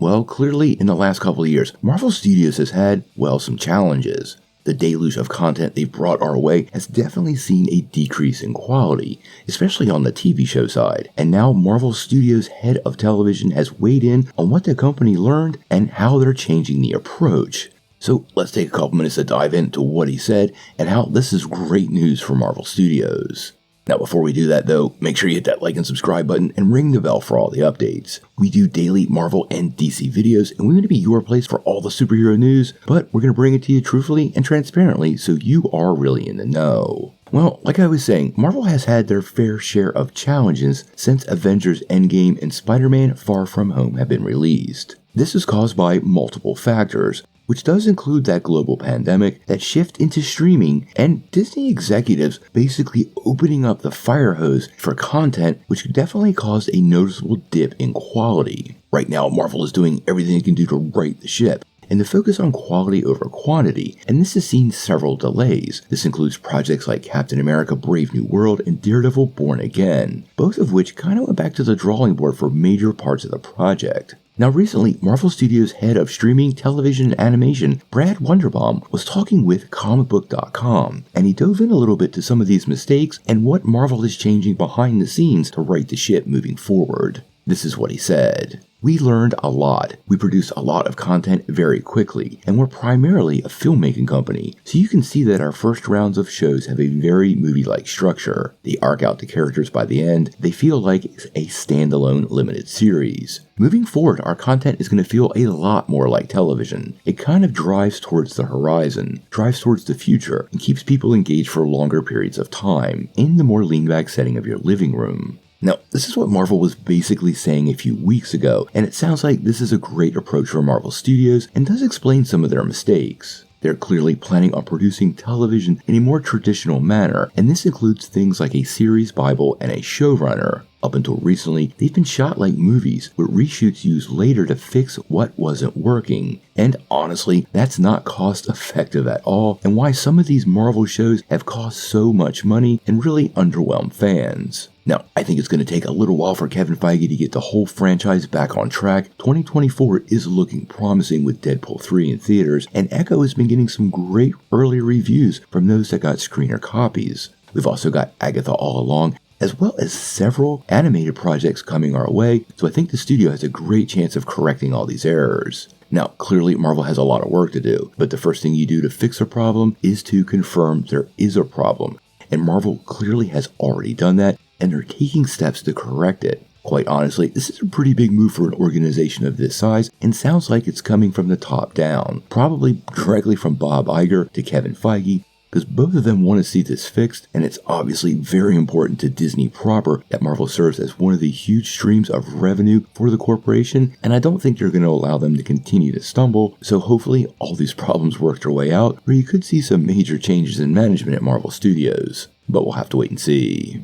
Well, clearly in the last couple of years, Marvel Studios has had, well, some challenges. The deluge of content they've brought our way has definitely seen a decrease in quality, especially on the TV show side. And now Marvel Studios' head of television has weighed in on what the company learned and how they're changing the approach. So let's take a couple minutes to dive into what he said and how this is great news for Marvel Studios. Now, before we do that, though, make sure you hit that like and subscribe button and ring the bell for all the updates. We do daily Marvel and DC videos, and we want to be your place for all the superhero news, but we're going to bring it to you truthfully and transparently so you are really in the know. Well, like I was saying, Marvel has had their fair share of challenges since Avengers Endgame and Spider-Man Far From Home have been released. This is caused by multiple factors, which does include that global pandemic, that shift into streaming, and Disney executives basically opening up the fire hose for content, which definitely caused a noticeable dip in quality. Right now, Marvel is doing everything it can do to right the ship, and to focus on quality over quantity, and this has seen several delays. This includes projects like Captain America Brave New World and Daredevil Born Again, both of which kind of went back to the drawing board for major parts of the project. Now recently, Marvel Studios' head of streaming, television, and animation, Brad Wonderbaum, was talking with comicbook.com, and he dove in a little bit to some of these mistakes and what Marvel is changing behind the scenes to right the ship moving forward. This is what he said. We learned a lot. We produce a lot of content very quickly, and we're primarily a filmmaking company, so you can see that our first rounds of shows have a very movie-like structure. They arc out the characters by the end. They feel like a standalone limited series. Moving forward, our content is going to feel a lot more like television. It kind of drives towards the horizon, drives towards the future, and keeps people engaged for longer periods of time, in the more lean-back setting of your living room. Now, this is what Marvel was basically saying a few weeks ago, and it sounds like this is a great approach for Marvel Studios and does explain some of their mistakes. They're clearly planning on producing television in a more traditional manner, and this includes things like a series bible and a showrunner. Up until recently, they've been shot like movies, with reshoots used later to fix what wasn't working. And honestly, that's not cost effective at all, and why some of these Marvel shows have cost so much money and really underwhelmed fans. Now, I think it's going to take a little while for Kevin Feige to get the whole franchise back on track. 2024 is looking promising with Deadpool 3 in theaters, and Echo has been getting some great early reviews from those that got screener copies. We've also got Agatha All Along, as well as several animated projects coming our way, so I think the studio has a great chance of correcting all these errors. Now, clearly Marvel has a lot of work to do, but the first thing you do to fix a problem is to confirm there is a problem, and Marvel clearly has already done that, and they're taking steps to correct it. Quite honestly, this is a pretty big move for an organization of this size, and sounds like it's coming from the top down, probably directly from Bob Iger to Kevin Feige, because both of them want to see this fixed, and it's obviously very important to Disney proper that Marvel serves as one of the huge streams of revenue for the corporation, and I don't think you're going to allow them to continue to stumble, so hopefully all these problems work their way out, or you could see some major changes in management at Marvel Studios. But we'll have to wait and see.